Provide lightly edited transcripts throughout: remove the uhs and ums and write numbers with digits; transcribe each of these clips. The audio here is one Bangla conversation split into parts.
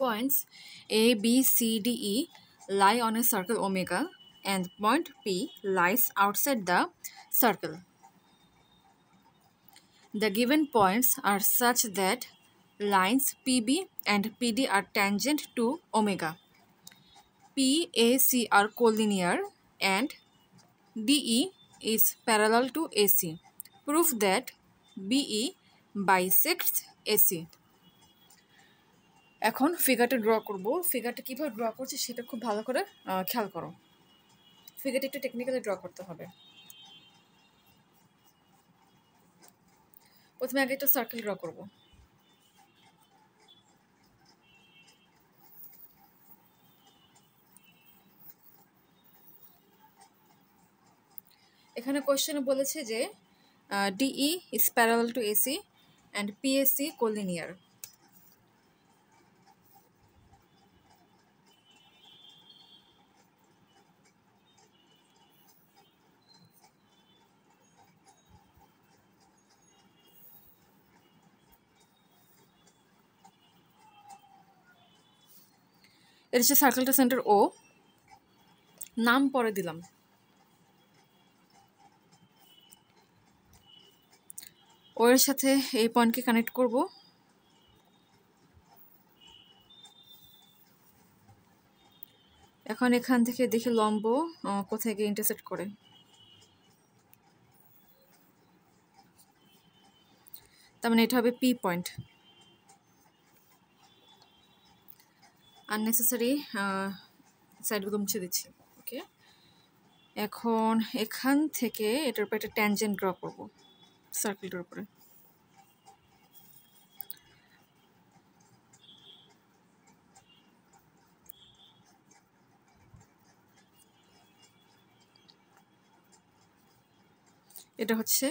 Points A, B, C, D, E lie on a circle omega and point P lies outside the circle. The given points are such that lines PB and PD are tangent to omega. PAC are collinear and DE is parallel to AC. Prove that BE bisects AC. এখন ফিগারটা ড্র করব। ফিগারটা কিভাবে ড্র করছি সেটা খুব ভালো করে খেয়াল করো। ফিগারটা একটু টেকনিক্যালি ড্র করতে হবে। প্রথমে আগে একটা সার্কেল ড্র করব। এখানে কোশ্চেনে বলেছে যে DE is parallel to AC and PAC collinear. এর হচ্ছে সার্কেলটা সেন্টার ও, নাম পরে দিলাম। ও এর সাথে এই পয়েন্টকে কানেক্ট করব। এখন এখান থেকে দেখি লম্ব কোথায় গিয়ে ইন্টারসেক্ট করে। তার মানে এটা হবে পি পয়েন্ট। আননেসেসারি সাইডগুলো মুছে দিচ্ছি। ওকে, এখন এখান থেকে এটার উপর একটা ট্যানজেন্ট ড্র করব সার্কেলটার উপরে। এটা হচ্ছে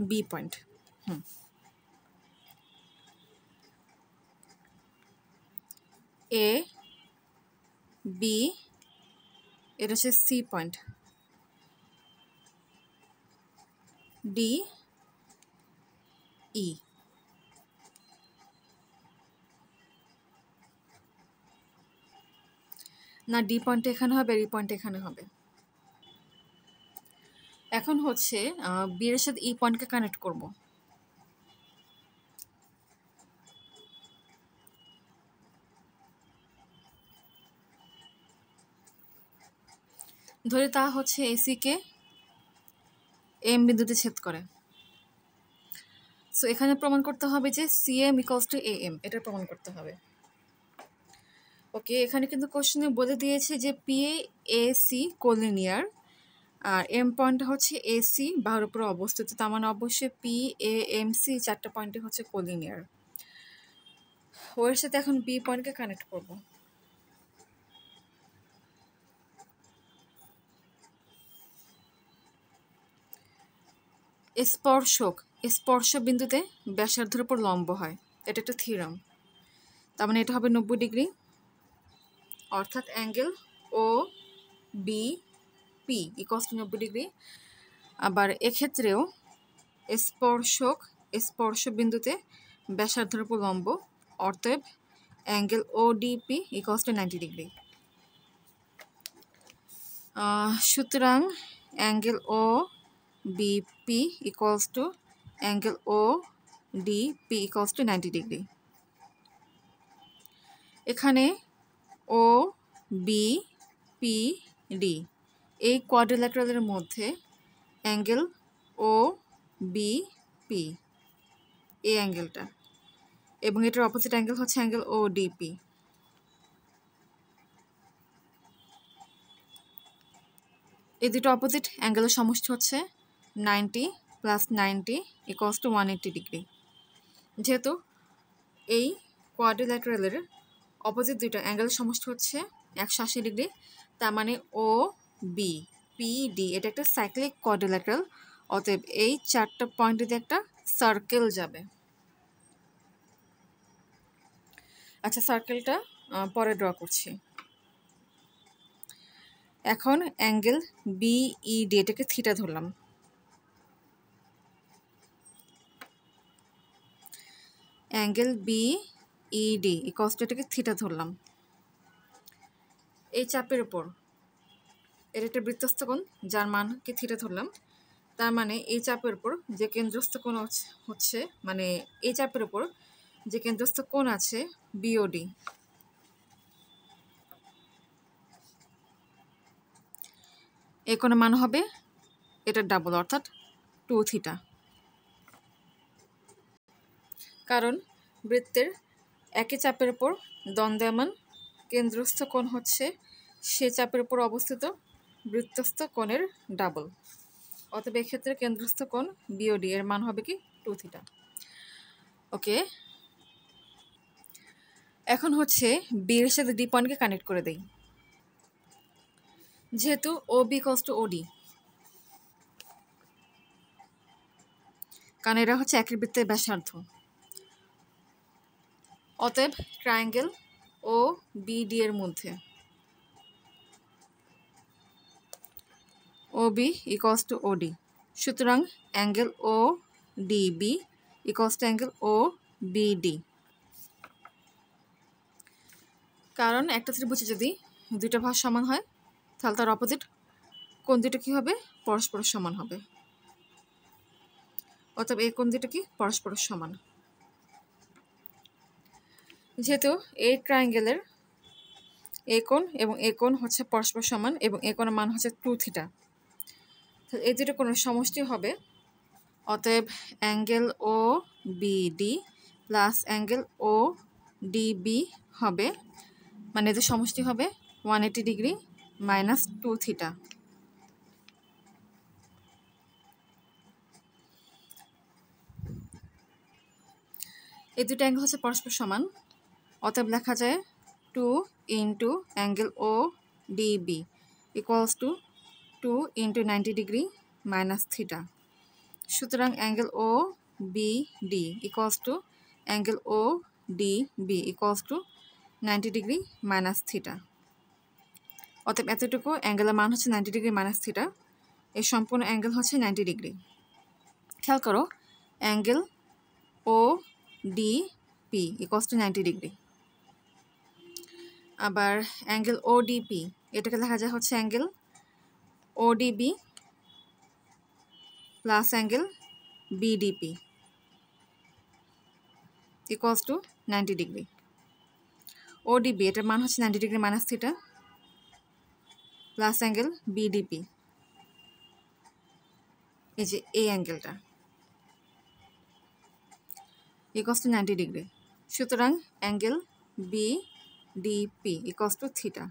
বি পয়েন্ট। এ বি, এটা হচ্ছে সি পয়েন্ট। ডি ই, না ডি পয়েন্ট এখানে হবে, আর ই পয়েন্ট এখানে হবে। এখন হচ্ছে বি এর সাথে ই পয়েন্টকে কানেক্ট করব। ধরে তা হচ্ছে এসি কে এম বিন্দুতে ছেদ করে। সো এখানে প্রমাণ করতে হবে যে CM equals to A M, এটা প্রমাণ করতে হবে। ওকে, এখানে কিন্তু কোশ্চেনে বলে দিয়েছে যে পি এ সি কোলিনিয়ার, আর এম পয়েন্টটা হচ্ছে এসি বাহুর উপরে অবস্থিত। তার মানে অবশ্যই পি এ এম সি চারটা পয়েন্টে হচ্ছে কোলিনিয়ার। ওর সাথে এখন বি পয়েন্টকে কানেক্ট করব। স্পর্শ বিন্দুতে ব্যাসার্ধের উপর লম্ব হয়, এটা একটা থিওরাম। তার মানে এটা হবে 90 ডিগ্রি, অর্থাৎ angle O B P equals to 90 degree. আবার এক্ষেত্রেও স্পর্শ বিন্দুতে ব্যাসার্ধের উপর লম্ব, অতএব angle O DP equals to 90 degree. সুতরাং angle O BP equals to angle O DP equals to 90 degree. এখানে ও বি পি ডি এই কোয়াড্রিল্যাটারালের মধ্যে অ্যাঙ্গেল ও বি পি এই অ্যাঙ্গেলটা, এবং এটার অপোজিট অ্যাঙ্গেল হচ্ছে অ্যাঙ্গেল ও ডিপি। এই দুটো অপোজিট অ্যাঙ্গেলের সমষ্টি হচ্ছে 90 প্লাস 90 ইকুয়ালস টু 180 ডিগ্রি। যেহেতু এই কোয়াড্রিল্যাটারালের অপোজিট দুটো অ্যাঙ্গেলের সমষ্টি হচ্ছে 180 ডিগ্রি, তার মানে ও বি পি ডি এটা একটা সাইক্লিক কোয়াড্রিল্যাটারাল, অতএব এই চারটা পয়েন্টে দিয়ে একটা সার্কেল যাবে। আচ্ছা, সার্কেলটা পরে ড্র করছি। এখন অ্যাঙ্গেল বিইডি এটাকে থিটা ধরলাম। অ্যাঙ্গেল ইডি ইকুয়ালস টু এটাকে থিটা ধরলাম। এই চাপের উপর এর একটা বৃত্তস্থ কোণ যার মানকে থিটা ধরলাম, তার মানে এই চাপের উপর যে কেন্দ্রস্থ কোণ হচ্ছে মানে এই চাপের উপর যে কেন্দ্রস্থ কোণ আছে বিওডি, এই কোণের মান হবে এটার ডাবল অর্থাৎ 2 থিটা। কারণ বৃত্তের একই চাপের উপর দণ্ডায়মান কেন্দ্রস্থ কোণ হচ্ছে সে চাপের উপর অবস্থিত বৃত্তস্থ কোণের ডাবল, অতএব এক্ষেত্রে কেন্দ্রস্থ কোণ বিওডি এর মান হবে কি 2 থিটা। ওকে, এখন হচ্ছে বি এর সাথে ডি পয়েন্টকে কানেক্ট করে দেই। যেহেতু ও বি ইকুয়ালস টু ওডি, কারণ এরা হচ্ছে একই বৃত্তের ব্যাসার্ধ, অতএব ট্রায়াঙ্গেল ও বিডি এর মধ্যে ও বি ইকুয়ালস টু ওডি, সুতরাং angle O DB equals to angle O BD. কারণ একটা ত্রিভুজে যদি দুইটা ভাগ সমান হয় তাহলে তার অপোজিট কোণ দুটো কী হবে? পরস্পর সমান হবে, অতএব এই কোণ দুটো কি পরস্পর সমান। যেহেতু এই ট্রায়াঙ্গেলের এই কোণ এবং এই কোণ হচ্ছে পরস্পর সমান এবং এই কোণের মান হচ্ছে 2 থিটা, এই দুটো কোণের সমষ্টি হবে, অতএব angle O BD plus angle O DB হবে, মানে এদের সমষ্টি হবে 180 ডিগ্রি মাইনাস 2 থিটা। এই দুটো অ্যাঙ্গেল হচ্ছে পরস্পর সমান, অতএব লেখা যায় 2 into angle O DB equals to 2 into 90 degree minus theta. সুতরাং angle O BD equals to angle O DB equals to 90 degree minus theta. অতএব এতটুকু অ্যাঙ্গেলের মান হচ্ছে 90 ডিগ্রি মাইনাস থিটা, এই সম্পূর্ণ অ্যাঙ্গেল হচ্ছে 90 ডিগ্রি। খেয়াল করো, angle O DP equals to 90 degree. আবার অ্যাঙ্গেল ও ডিপি এটাকে লেখা যায় হচ্ছে angle O DB plus angle BDP equals to 90 degree. ODB এটার মান হচ্ছে 90 degree minus theta plus angle BDP, এই যে এই অ্যাঙ্গেলটা ইকুয়ালস টু 90 ডিগ্রি। সুতরাং angle BDP equals to theta,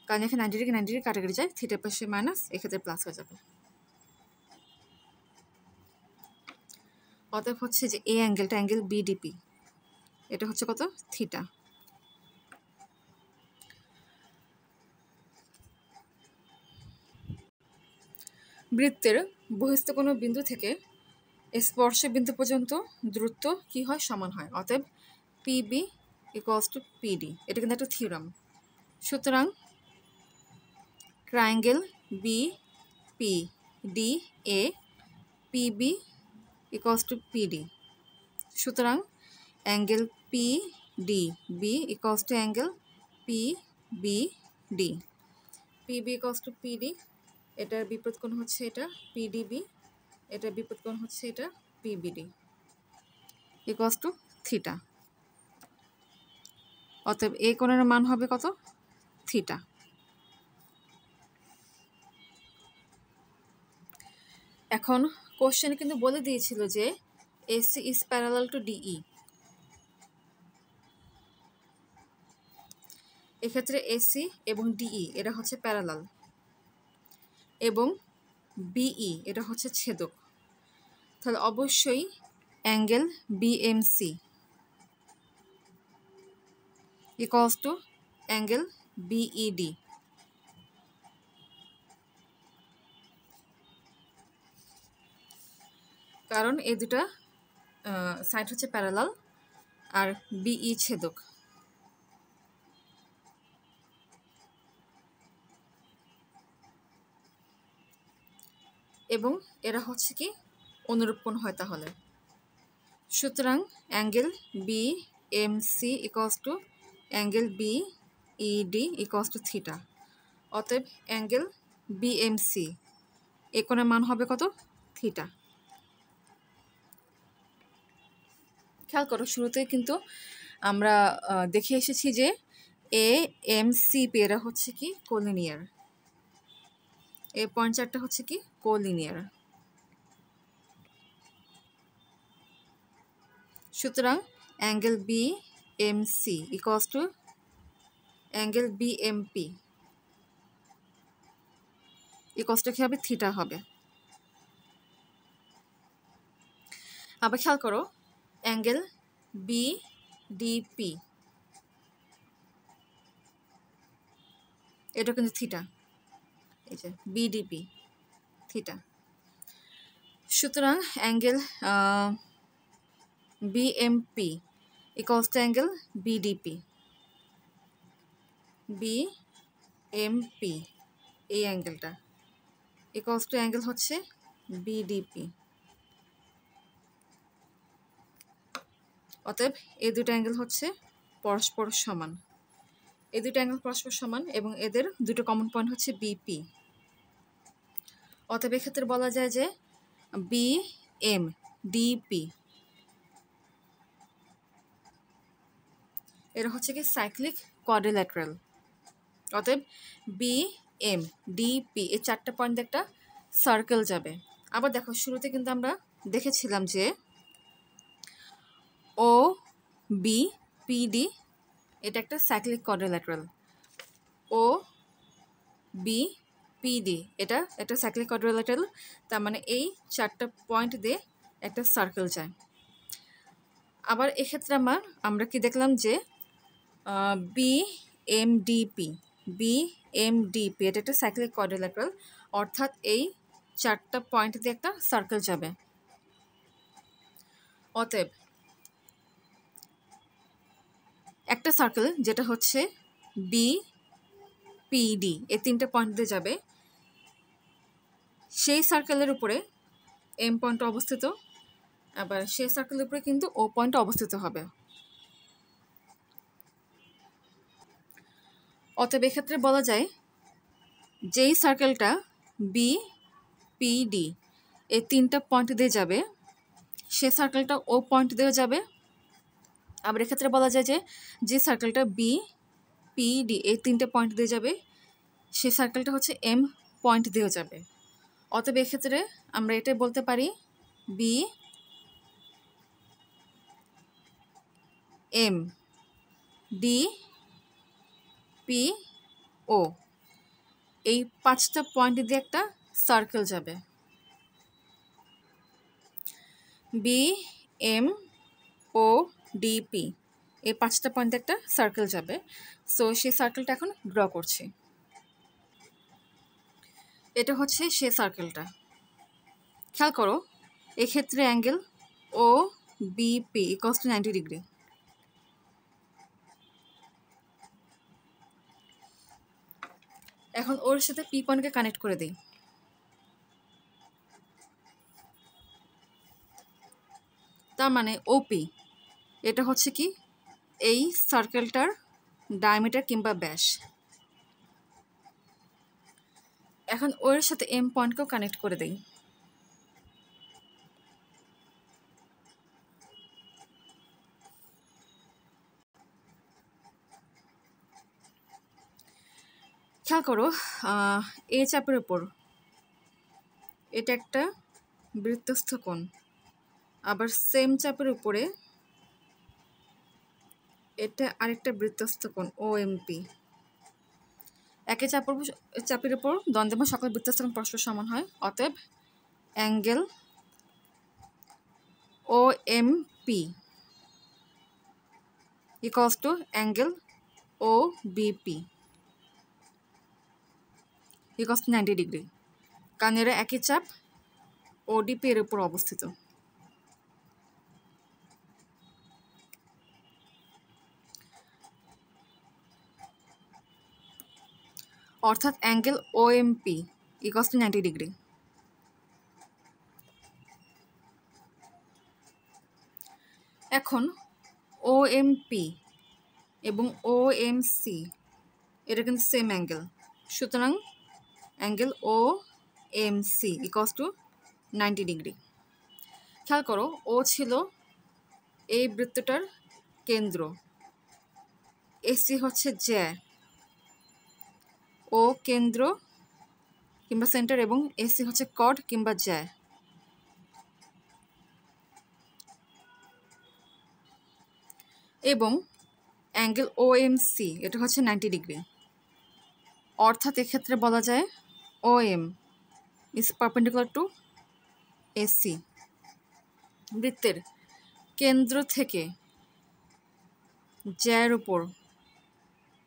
কারণ এখানে 90 ডিগ্রি কাটাকাটি যায়, থিটার পাশে মাইনাস, এক্ষেত্রে প্লাস হয়ে যাবে। অতএব হচ্ছে যে এই অ্যাঙ্গেলটা অ্যাঙ্গেল বিডিপি, এটা হচ্ছে কত? থিটা। বৃত্তের বহিস্থ কোনো বিন্দু থেকে স্পর্শ বিন্দু পর্যন্ত দূরত্ব কি হয়? সমান হয়, অতএব পিবি ইকুয়ালস টু পিডি, এটা কিন্তু একটা থিওরাম। সুতরাং ট্রায়াঙ্গেল বি পি ডি এ পিবি ইকুয়ালস টু পিডি, সুতরাং angle P D B equals to angle P B D. PB equals to PD, এটার বিপরীত কোণ হচ্ছে এটা পিডিবি, এটার বিপরীত কোণ হচ্ছে এটা পিবিডি ইকুয়ালস টু থিটা। অতএব এই কোণের মান হবে কত? থিটা। এখন কোশ্চেনে কিন্তু বলে দিয়েছিল যে AC is parallel to DE, এক্ষেত্রে এসি এবং ডিই এটা হচ্ছে প্যারালাল এবং বিই এটা হচ্ছে ছেদক, তাহলে অবশ্যই angle BMC equals to angle BED. কারণ এই দুটা সাইড হচ্ছে প্যারালাল আর বিই ছেদক। এবং এরা হচ্ছে কি অনুরূপ কোণ হয় তাহলে। সুতরাং angle B M C equals to angle B E D equals to theta. অতএব অ্যাঙ্গেল বি এম সি এ কোণের মান হবে কত? থিটা। খেয়াল করো, শুরুতে কিন্তু আমরা দেখে এসেছি যে এ এম সি পেয়ারা হচ্ছে কি কোলিনিয়ার, এই পয়েন্ট চারটা হচ্ছে কি কোলিনিয়ার। সুতরাং angle B M C equals to angle B M P equals to কি হবে? থিটা হবে। আবার খেয়াল করো, অ্যাঙ্গেল বি ডিপি এটা কিন্তু থিটা, এই যে বিডিপি থিটা। সুতরাং angle BMP equals to angle BDP. BMP এই অ্যাঙ্গেলটা ইকুয়ালস টু অ্যাঙ্গেল হচ্ছে বিডিপি। অতএব এই দুটো অ্যাঙ্গেল হচ্ছে পরস্পর সমান, এই দুটো অ্যাঙ্গেল পরস্পর সমান এবং এদের দুটো কমন পয়েন্ট হচ্ছে বিপি। অতএব এক্ষেত্রে বলা যায় যে বি এম ডিপি এটা হচ্ছে কি সাইক্লিক কোয়াড্রিল্যাটারাল। অতএব বি এম ডিপি এই চারটা পয়েন্ট দিয়ে একটা সার্কেল যাবে। আবার দেখো, শুরুতে কিন্তু আমরা দেখেছিলাম যে ও বি পিডি এটা একটা সাইক্লিক কোয়াড্রিল্যাটারাল, ও বি পিডি এটা একটা সাইক্লিক কোয়াড্রিল্যাটারাল। তার মানে এই চারটা পয়েন্ট দিয়ে একটা সার্কেল যায়। আবার এক্ষেত্রে আমরা কি দেখলাম যে বি এম ডিপি এটা একটা সাইক্লিক কোয়াড্রিল্যাটারাল, অর্থাৎ এই চারটা পয়েন্ট দিয়ে একটা সার্কেল যাবে। অতএব একটা সার্কেল যেটা হচ্ছে বি পিডি এই তিনটা পয়েন্ট দিয়ে যাবে, সেই সার্কেলের উপরে এম পয়েন্ট অবস্থিত, আবার সেই সার্কেলের উপরে কিন্তু ও পয়েন্ট অবস্থিত হবে। অতএব এক্ষেত্রে বলা যায় যেই সার্কেলটা বি পিডি এই তিনটা পয়েন্ট দিয়ে যাবে, সে সার্কেলটা ও পয়েন্ট দিয়ে যাবে। আবার এক্ষেত্রে বলা যায় যে যে সার্কেলটা বি পিডি এই তিনটা পয়েন্ট দিয়ে যাবে, সে সার্কেলটা হচ্ছে এম পয়েন্ট দিয়ে যাবে। অতএব এক্ষেত্রে আমরা এটাই বলতে পারি বি এম ডি পি ও এই পাঁচটা পয়েন্ট দিয়ে একটা সার্কেল যাবে। বি এম ও ডিপি এই পাঁচটা পয়েন্ট দিয়ে একটা সার্কেল যাবে। সো সেই সার্কেলটা এখন ড্র করছি। এটা হচ্ছে সেই সার্কেলটা। খেয়াল করো, এক্ষেত্রে angle O BP equals to 90 degree. এখন ওর সাথে পি পয়েন্টকে কানেক্ট করে দিই। তার মানে ওপি এটা হচ্ছে কি এই সার্কেলটার ডায়ামিটার কিংবা ব্যাস। এখন ওর সাথে এম পয়েন্টকেও কানেক্ট করে দিই। খেয়াল করো, এই চাপের উপর এটা একটা বৃত্তস্থ কোণ, আবার সেম চাপের উপরে এটা আরেকটা বৃত্তস্থ কোণ ও এমপি। একই চাপের উপর দ্বন্দ্বমান সকল বৃত্তস্থ কোণ পরস্পর সমান হয়। অতএব angle O M P equals to angle O BP equals to 90 degree, কারণ এরা একই চাপ ওডিপি এর উপর অবস্থিত। অর্থাৎ angle O M P equals to 90 degree. এখন ও OMP এবং OMC এটা কিন্তু সেম অ্যাঙ্গেল, সুতরাং angle OMC equals to 90 degree. খেয়াল করো, ও ছিল এই বৃত্তটার কেন্দ্র, এসি হচ্ছে জ্যা, ও কেন্দ্র কিংবা সেন্টার এবং এসি হচ্ছে কর্ড কিংবা জ্যা। এবং অ্যাঙ্গেল OMC এটা হচ্ছে 90 ডিগ্রি, অর্থাৎ এক্ষেত্রে বলা যায় OM is perpendicular to AC। বৃত্তের কেন্দ্র থেকে জ্যার উপর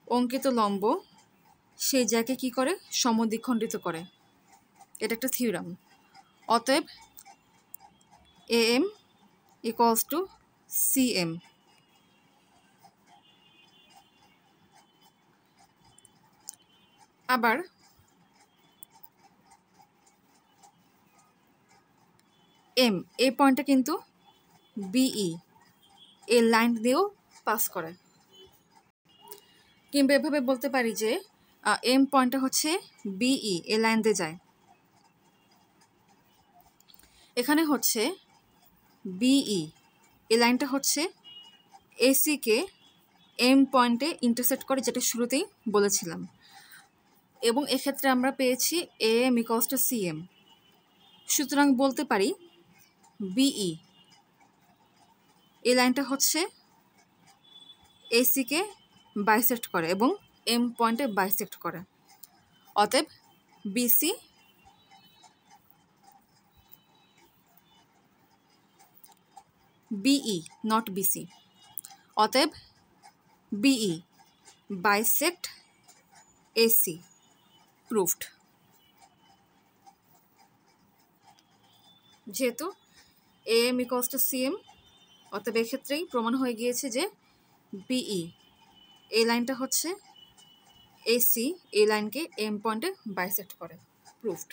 অঙ্কিত লম্ব সেই জ্যাকে কি করে, সমদ্বিখণ্ডিত করে। এটা একটা থিওরাম। অতএব AM ইকুয়ালস টু CM। আবার M এই পয়েন্টটা কিন্তু BE এই লাইন দিয়েও পাস করে, কিংবা এভাবে বলতে পারি যে M পয়েন্টটা হচ্ছে BE এই লাইন দিয়ে যায়। এখানে হচ্ছে BE এই লাইনটা হচ্ছে AC কে M পয়েন্টে ইন্টারসেক্ট করে, যেটা শুরুতেই বলেছিলাম। এবং এক্ষেত্রে আমরা পেয়েছি AM ইকুয়ালস টু CM। সুতরাং বলতে পারি BE এই লাইনটা হচ্ছে AC কে বাইসেক্ট করে এবং M পয়েন্টে বাইসেক্ট করে। অতএব BC BE নট BC। অতএব BE বাইসেক্ট AC প্রুভড। যেহেতু AM ইকুয়ালস টু CM, অতএব এক্ষেত্রেই প্রমাণ হয়ে গিয়েছে যে BE এই লাইনটা হচ্ছে AC এই লাইনকে M পয়েন্টে বাইসেক্ট করে। প্রুভড।